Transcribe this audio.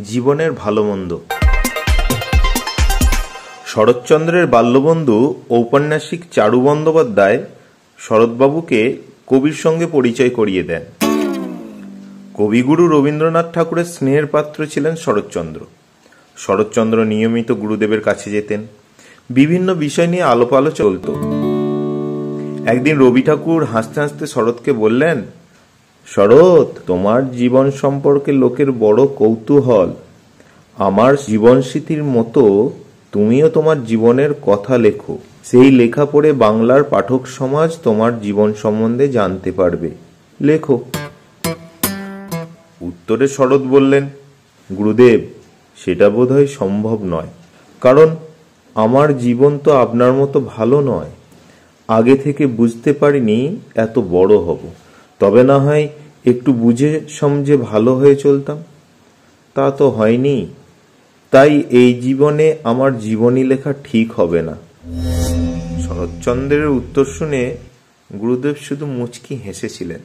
জীবনের ভালো মন্দ। শরৎচন্দ্রের বাল্যবন্ধু ঔপন্যাসিক চারু বন্দ্যোপাধ্যায় শরৎবাবুকে কবির সঙ্গে পরিচয় করিয়ে দেন। কবিগুরু রবীন্দ্রনাথ ঠাকুরের স্নেহের পাত্র ছিলেন শরৎচন্দ্র। শরৎচন্দ্র নিয়মিত গুরুদেবের কাছে যেতেন, বিভিন্ন বিষয় নিয়ে আলাপ চলত। একদিন রবি ঠাকুর হাসতে হাসতে শরৎকে বললেন, শরৎ, তোমার জীবন সম্পর্কে লোকের বড় কৌতূহল। আমার জীবন স্মৃতির মতো তুমিও তোমার জীবনের কথা লেখো। সেই লেখা পড়ে বাংলার পাঠক সমাজ তোমার জীবন সম্বন্ধে জানতে পারবে। লেখো। উত্তরে শরৎ বললেন, গুরুদেব, সেটা বোধহয় সম্ভব নয়, কারণ আমার জীবন তো আপনার মতো ভালো নয়। আগে থেকে বুঝতে পারিনি এত বড় হব, তবে না হয় একটু বুঝে সমঝে ভালো হয়ে চলতাম। তা তো হয়নি, তাই এই জীবনে আমার জীবনী লেখা ঠিক হবে না। শরৎচন্দ্রের উত্তর শুনে গুরুদেব শুধু মুচকি হেসেছিলেন।